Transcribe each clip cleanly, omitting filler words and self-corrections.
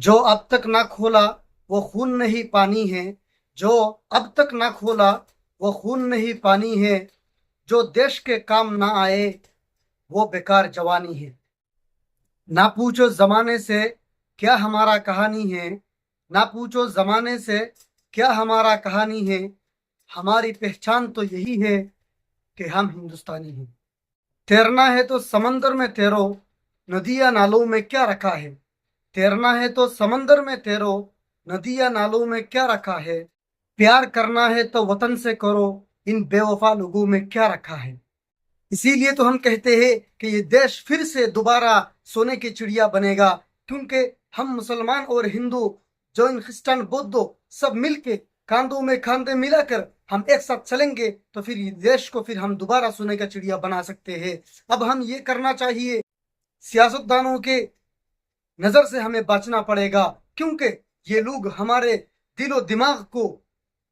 जो अब तक ना खोला वो खून नहीं पानी है। जो अब तक ना खोला वो खून नहीं पानी है। जो देश के काम ना आए वो बेकार जवानी है। ना पूछो जमाने से क्या हमारा कहानी है। ना पूछो जमाने से क्या हमारा कहानी है। हमारी पहचान तो यही है कि हम हिंदुस्तानी हैं। तैरना है तो समंदर में तैरो, नदियां नालों में क्या रखा है। तैरना है तो समंदर में तैरो, नदियां नालों में क्या रखा है। प्यार करना है तो वतन से करो, इन बेवफा लोगों में क्या रखा है। इसीलिए तो हम कहते हैं कि ये देश फिर से दोबारा सोने की चिड़िया बनेगा, क्योंकि हम मुसलमान और हिंदू, जैन क्रिश्चियन बौद्ध सब मिलके कांधों में खांधे मिलाकर हम एक साथ चलेंगे तो फिर ये देश को फिर हम दोबारा सोने का चिड़िया बना सकते हैं। अब हम ये करना चाहिए, सियासतदानों के नजर से हमें बचना पड़ेगा, क्योंकि ये लोग हमारे दिलो दिमाग को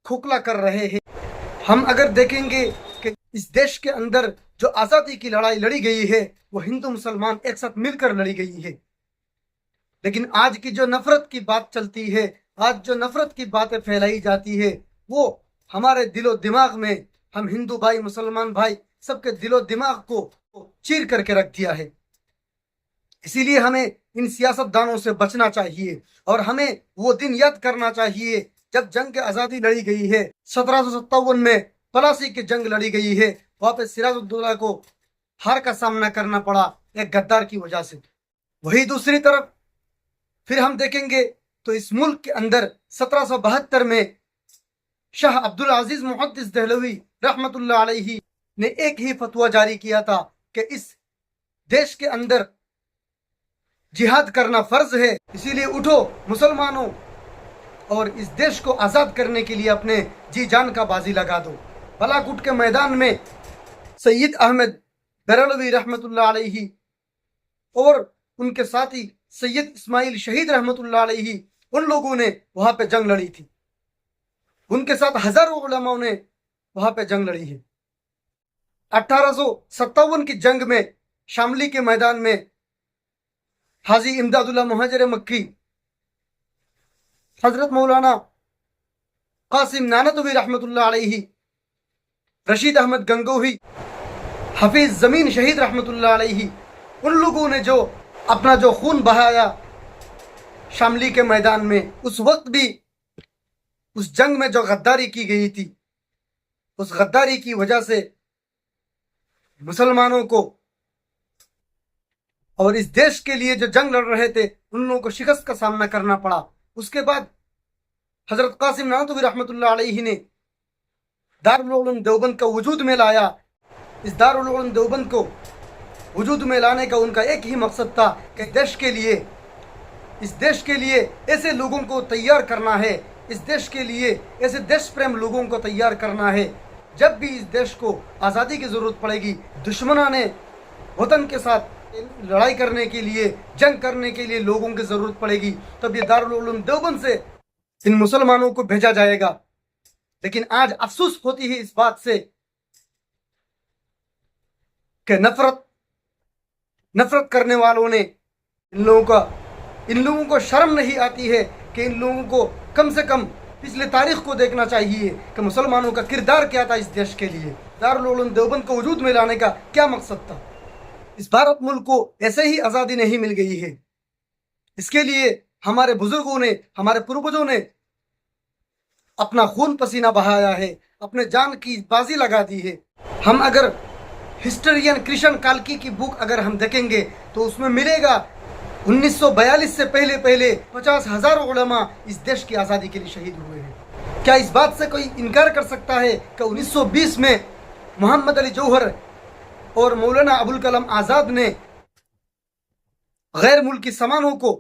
खोखला कर रहे हैं। हम अगर देखेंगे कि इस देश के अंदर जो आजादी की लड़ाई लड़ी गई है वो हिंदू मुसलमान एक साथ मिलकर लड़ी गई है। लेकिन आज की जो नफरत की बात चलती है, आज जो नफरत की बातें फैलाई जाती है, वो हमारे दिलो दिमाग में, हम हिंदू भाई मुसलमान भाई सबके दिलो दिमाग को चीर करके रख दिया है। इसीलिए हमें इन सियासतदानों से बचना चाहिए और हमें वो दिन याद करना चाहिए जब जंग आजादी लड़ी गई है। 1757 में पलासी की जंग लड़ी गई है, वहां पे सिराजुद्दौला को हार का सामना करना पड़ा एक गद्दार की वजह से। वही दूसरी तरफ फिर हम देखेंगे तो इस मुल्क के अंदर 1772 में शाह अब्दुल अजीज मुहद्दिस दहलवी रहमतुल्लाह अलैहि ने एक ही फतवा जारी किया था कि इस देश के अंदर जिहाद करना फर्ज है। इसीलिए उठो मुसलमानों और इस देश को आजाद करने के लिए अपने जी जान का बाजी लगा दो। बालाकोट के मैदान में सैयद अहमद बरेलवी रहमतुल्लाह अलैहि और उनके साथी सैयद इस्माइल शहीद रहमतुल्लाह अलैहि, उन लोगों ने वहां पे जंग लड़ी थी। उनके साथ हजारों उलमाओं ने वहां पे जंग लड़ी है। 1857 की जंग में शामली के मैदान में हाजी इमदादुल्लाह मुहाजिर मक्की, हजरत मौलाना कासिम नानतवी रहमतुल्लाह अलैहि, रशीद अहमद गंगोही, हफीज जमीन शहीद रहमतुल्लाह अलैहि, उन लोगों ने जो अपना जो खून बहाया शामली के मैदान में, उस वक्त भी उस जंग में जो गद्दारी की गई थी, उस गद्दारी की वजह से मुसलमानों को और इस देश के लिए जो जंग लड़ रहे थे उन लोगों को शिकस्त का सामना करना पड़ा। उसके बाद हजरत कासिम नानतवी रहमतुल्लाह अलैहि ने दारुल उलूम देवबंद का वजूद में लाया। इस दारुल उलूम देवबंद को वजूद में लाने का उनका एक ही मकसद था कि इस देश के लिए ऐसे लोगों को तैयार करना है, इस देश के लिए ऐसे देश प्रेम लोगों को तैयार करना है। जब भी इस देश को आज़ादी की ज़रूरत पड़ेगी, दुश्मना ने वतन के साथ लड़ाई करने के लिए, जंग करने के लिए लोगों की ज़रूरत पड़ेगी, तब ये दारुल उलूम देवबंद से इन मुसलमानों को भेजा जाएगा। लेकिन आज अफसोस होती है इस बात से कि नफरत करने वालों ने इन लोगों को शर्म नहीं आती है कि इन लोगों को कम से कम पिछले तारीख को देखना चाहिए कि मुसलमानों का किरदार क्या था इस देश के लिए, दारुल उलूम देवबंद को वजूद में लाने का क्या मकसद था। इस भारत मुल्क को ऐसे ही आज़ादी नहीं मिल गई है, इसके लिए हमारे बुजुर्गों ने, हमारे पूर्वजों ने अपना खून पसीना बहाया है, अपने जान की बाजी लगा दी है। हम अगर हिस्टोरियन कृष्ण काल्की की बुक अगर हम देखेंगे तो उसमें मिलेगा 1942 से पहले 50,000 उलमा इस देश की आज़ादी के लिए शहीद हुए हैं। क्या इस बात से कोई इनकार कर सकता है कि 1920 में मोहम्मद अली जौहर और मौलाना अबुल कलाम आज़ाद ने गैर मुल्की सामानों को,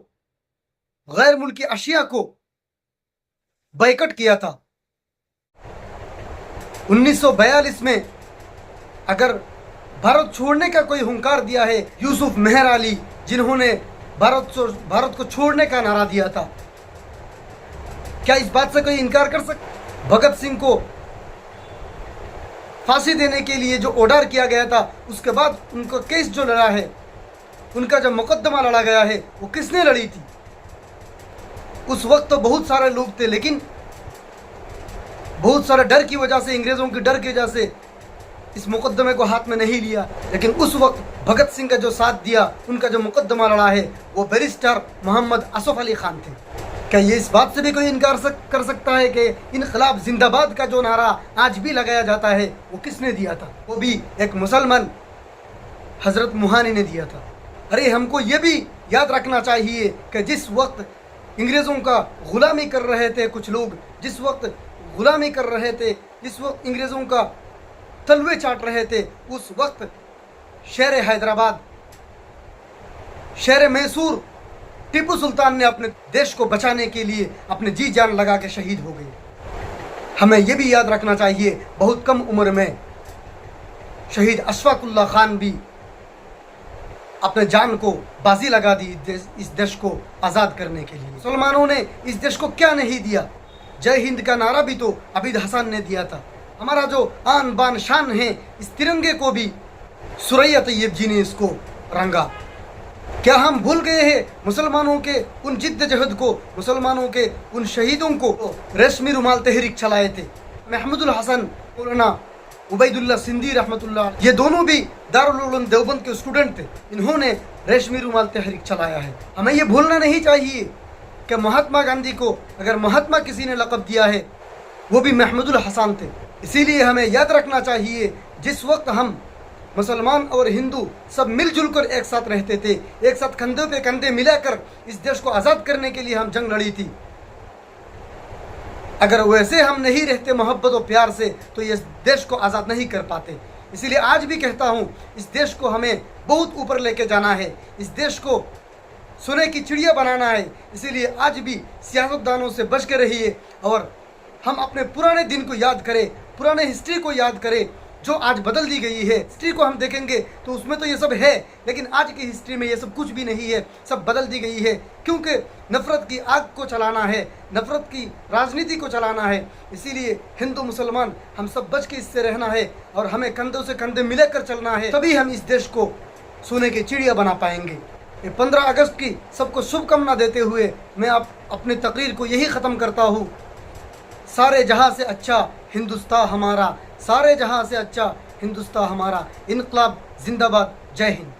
गैर मुल्की अशिया को बाइकआउट किया था। 1942 में अगर भारत छोड़ने का कोई हुंकार दिया है यूसुफ मेहर अली, जिन्होंने भारत को छोड़ने का नारा दिया था। क्या इस बात से कोई इनकार कर सकता? भगत सिंह को फांसी देने के लिए जो ऑर्डर किया गया था, उसके बाद उनका केस जो लड़ा है, उनका जो मुकदमा लड़ा गया है, वो किसने लड़ी थी? उस वक्त तो बहुत सारे लोग थे, लेकिन बहुत सारे डर की वजह से, अंग्रेज़ों के डर की वजह से इस मुकदमे को हाथ में नहीं लिया। लेकिन उस वक्त भगत सिंह का जो साथ दिया, उनका जो मुकदमा लड़ा है, वो बैरिस्टर मोहम्मद असफ अली खान थे। क्या ये इस बात से भी कोई इनकार कर सकता है कि इनकलाब जिंदाबाद का जो नारा आज भी लगाया जाता है वो किसने दिया था? वो भी एक मुसलमान हज़रत मुहानी ने दिया था। अरे हमको ये भी याद रखना चाहिए कि जिस वक्त अंग्रेज़ों का ग़ुलामी कर रहे थे कुछ लोग, जिस वक्त ग़ुलामी कर रहे थे, जिस वक्त अंग्रेज़ों का तलवे चाट रहे थे, उस वक्त शेर हैदराबाद, शेर मैसूर टीपू सुल्तान ने अपने देश को बचाने के लिए अपने जी जान लगा के शहीद हो गए। हमें यह भी याद रखना चाहिए, बहुत कम उम्र में शहीद अशफाकुल्ला खान भी अपने जान को बाजी लगा दी इस देश को आज़ाद करने के लिए। मुसलमानों ने इस देश को क्या नहीं दिया? जय हिंद का नारा भी तो अबीद हसन ने दिया था। हमारा जो आन बान शान है, इस तिरंगे को भी सुरैया तैयब जी ने इसको रंगा। क्या हम भूल गए हैं मुसलमानों के उन जिद्द-जहद को, मुसलमानों के उन शहीदों को? रेशमी रुमाल तहरीक चलाए थे महमूदुल हसन, मौलाना उबैदुल्ला सिंधी रहमतुल्लाह, ये दोनों भी दारुल उलूम देवबंद के स्टूडेंट थे। इन्होंने रेशमी रुमाल तहरीक चलाया है। हमें ये भूलना नहीं चाहिए कि महात्मा गांधी को अगर महात्मा किसी ने लक़ब दिया है, वो भी महमूदुल हसन थे। इसीलिए हमें याद रखना चाहिए, जिस वक्त हम मुसलमान और हिंदू सब मिलजुल कर एक साथ रहते थे, एक साथ कंधे पे कंधे मिलाकर इस देश को आज़ाद करने के लिए हम जंग लड़ी थी। अगर वैसे हम नहीं रहते मोहब्बत और प्यार से, तो इस देश को आज़ाद नहीं कर पाते। इसीलिए आज भी कहता हूँ, इस देश को हमें बहुत ऊपर लेके जाना है, इस देश को सोने की चिड़िया बनाना है। इसीलिए आज भी सियासतदानों से बच के रहिए और हम अपने पुराने दिन को याद करें, पुराने हिस्ट्री को याद करें जो आज बदल दी गई है। हिस्ट्री को हम देखेंगे तो उसमें तो ये सब है, लेकिन आज की हिस्ट्री में ये सब कुछ भी नहीं है, सब बदल दी गई है। क्योंकि नफ़रत की आग को चलाना है, नफ़रत की राजनीति को चलाना है। इसीलिए हिंदू मुसलमान हम सब बच के इससे रहना है और हमें कंधों से कंधे मिलाकर चलना है, तभी हम इस देश को सोने की चिड़िया बना पाएंगे। 15 अगस्त की सबको शुभकामना देते हुए मैं अपनी तकरीर को यही ख़त्म करता हूँ। सारे जहाँ से अच्छा हिंदुस्तान हमारा, सारे जहाँ से अच्छा हिंदुस्तान हमारा। इनकलाब जिंदाबाद। जय हिंद।